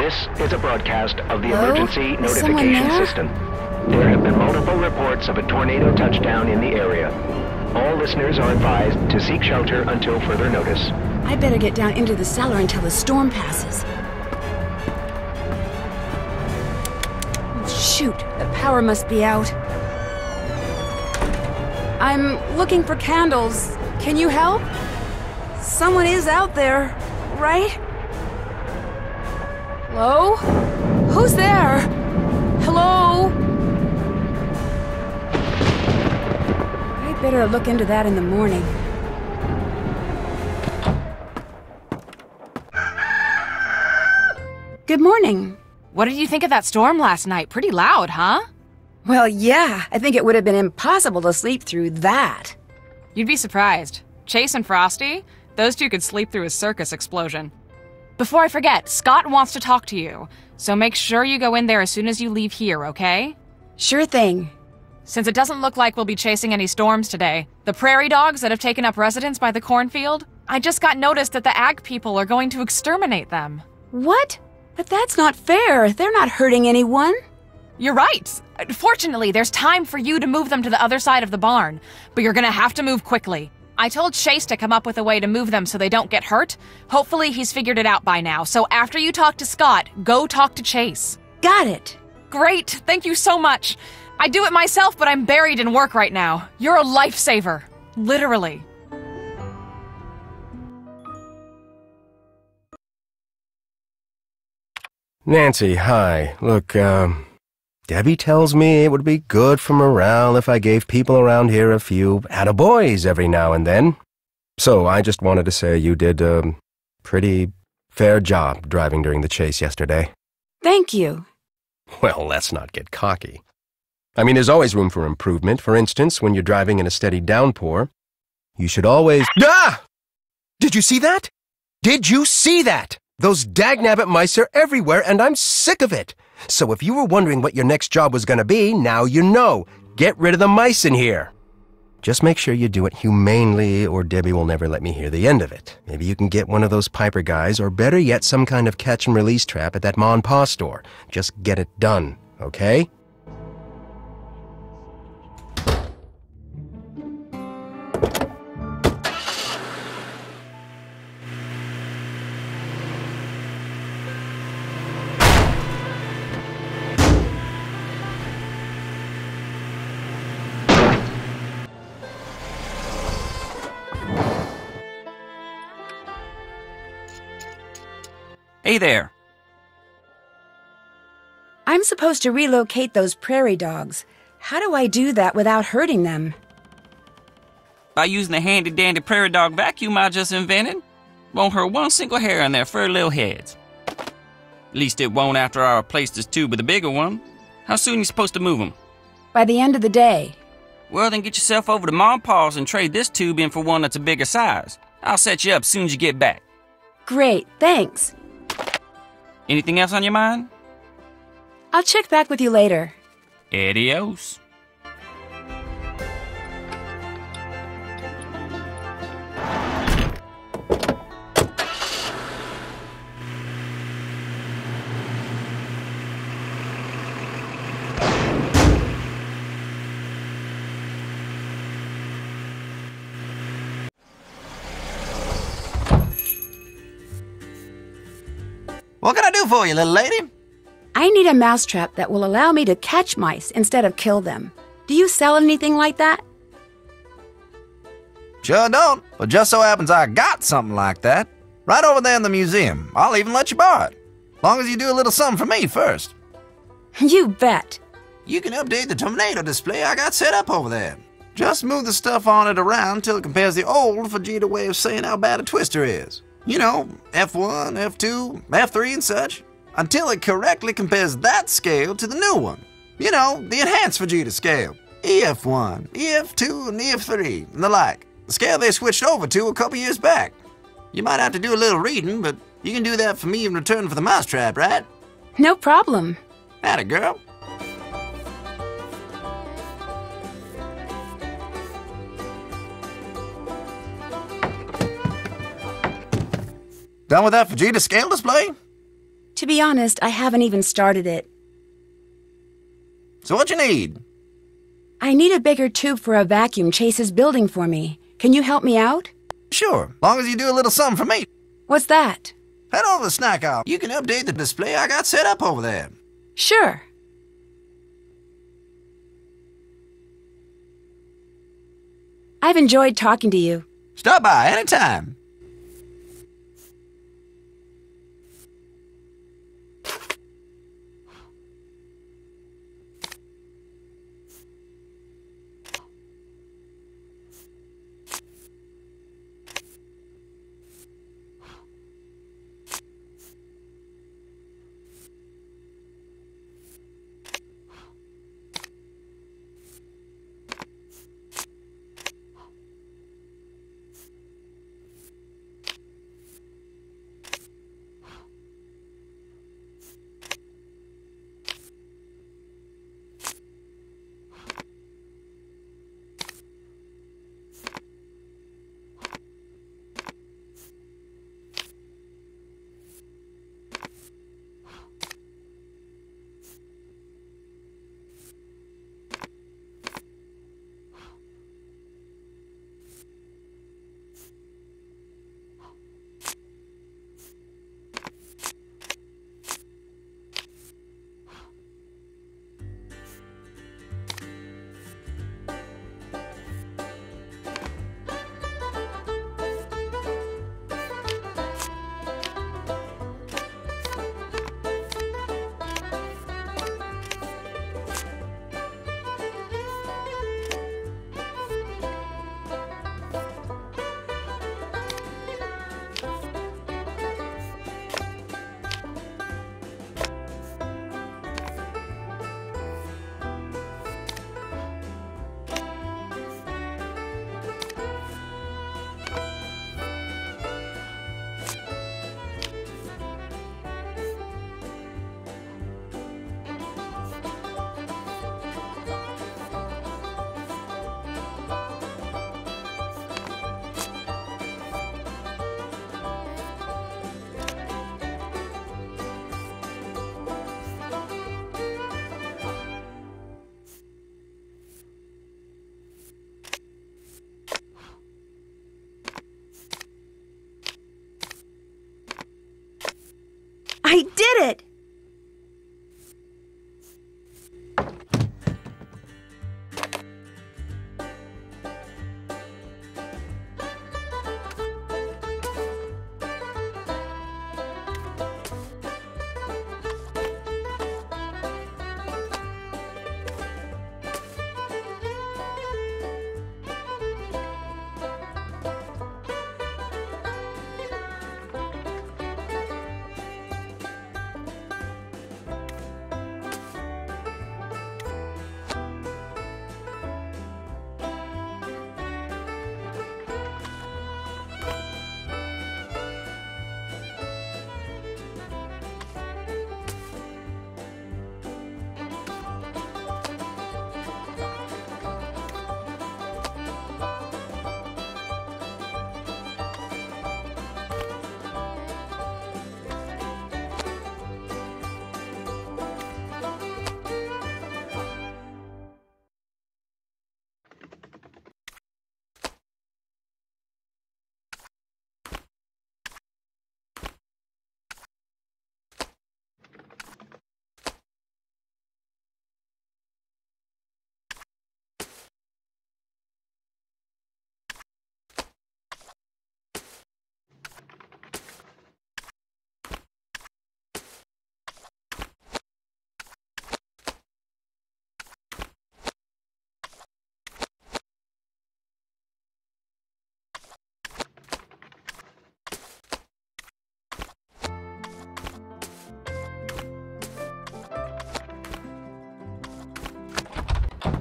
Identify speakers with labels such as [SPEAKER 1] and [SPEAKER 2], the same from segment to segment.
[SPEAKER 1] This is a broadcast of the
[SPEAKER 2] Hello?
[SPEAKER 1] emergency
[SPEAKER 2] Is someone
[SPEAKER 1] notification
[SPEAKER 2] there?
[SPEAKER 1] system. There have been multiple reports of a tornado touchdown in the area. All listeners are advised to seek shelter until further notice.
[SPEAKER 2] I better get down into the cellar until the storm passes. Shoot, the power must be out. I'm looking for candles. Can you help? Someone is out there, right? Hello? Who's there? Hello? I better look into that in the morning. Good morning.
[SPEAKER 3] What did you think of that storm last night? Pretty loud, huh?
[SPEAKER 2] Well, yeah, I think it would have been impossible to sleep through that.
[SPEAKER 3] You'd be surprised. Chase and Frosty, those two could sleep through a circus explosion. Before I forget, Scott wants to talk to you, so make sure you go in there as soon as you leave here, okay?
[SPEAKER 2] Sure thing.
[SPEAKER 3] Since it doesn't look like we'll be chasing any storms today, the prairie dogs that have taken up residence by the cornfield, I just got notice that the ag people are going to exterminate them.
[SPEAKER 2] What? But that's not fair. They're not hurting anyone.
[SPEAKER 3] You're right. Fortunately, there's time for you to move them to the other side of the barn, but you're gonna have to move quickly. I told Chase to come up with a way to move them so they don't get hurt. Hopefully he's figured it out by now, so after you talk to Scott, go talk to Chase.
[SPEAKER 2] Got it.
[SPEAKER 3] Great, thank you so much. I do it myself, but I'm buried in work right now. You're a lifesaver. Literally.
[SPEAKER 4] Nancy, hi. Look, Debbie tells me it would be good for morale if I gave people around here a few attaboys every now and then. So I just wanted to say you did a pretty fair job driving during the chase yesterday.
[SPEAKER 2] Thank you.
[SPEAKER 4] Well, let's not get cocky. I mean, there's always room for improvement. For instance, when you're driving in a steady downpour, you should always— Ah! Did you see that? Did you see that? Those dagnabbit mice are everywhere, and I'm sick of it. So if you were wondering what your next job was going to be, now you know. Get rid of the mice in here. Just make sure you do it humanely, or Debbie will never let me hear the end of it. Maybe you can get one of those Piper guys, or better yet, some kind of catch-and-release trap at that Ma and Pa store. Just get it done, okay?
[SPEAKER 5] Hey there.
[SPEAKER 2] I'm supposed to relocate those prairie dogs. How do I do that without hurting them?
[SPEAKER 5] By using the handy-dandy prairie dog vacuum I just invented, won't hurt one single hair on their furry little heads. At least it won't after I replace this tube with a bigger one. How soon are you supposed to move them?
[SPEAKER 2] By the end of the day.
[SPEAKER 5] Well, then get yourself over to Ma and Pa's and trade this tube in for one that's a bigger size. I'll set you up as soon as you get back.
[SPEAKER 2] Great, thanks.
[SPEAKER 5] Anything else on your mind?
[SPEAKER 2] I'll check back with you later.
[SPEAKER 5] Adios.
[SPEAKER 6] What can I do for you, little lady?
[SPEAKER 2] I need a mousetrap that will allow me to catch mice instead of kill them. Do you sell anything like that?
[SPEAKER 6] Sure don't, but just so happens I got something like that. Right over there in the museum. I'll even let you borrow it. Long as you do a little something for me first.
[SPEAKER 2] You bet.
[SPEAKER 6] You can update the tornado display I got set up over there. Just move the stuff on it around till it compares the old Vegeta way of saying how bad a twister is. You know, F1, F2, F3 and such. Until it correctly compares that scale to the new one. You know, the enhanced Vegeta scale. EF1, EF2, and EF3, and the like. The scale they switched over to a couple years back. You might have to do a little reading, but you can do that for me in return for the mousetrap, right?
[SPEAKER 2] No problem.
[SPEAKER 6] Atta girl. Done with that Vegeta scale display?
[SPEAKER 2] To be honest, I haven't even started it.
[SPEAKER 6] So what you need?
[SPEAKER 2] I need a bigger tube for a vacuum Chase is building for me. Can you help me out?
[SPEAKER 6] Sure, long as you do a little something for me.
[SPEAKER 2] What's that?
[SPEAKER 6] Head over to the snack aisle. You can update the display I got set up over there.
[SPEAKER 2] Sure. I've enjoyed talking to you.
[SPEAKER 6] Stop by anytime.
[SPEAKER 2] I did it!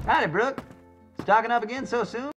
[SPEAKER 6] Howdy, Brooke. Stocking up again so soon?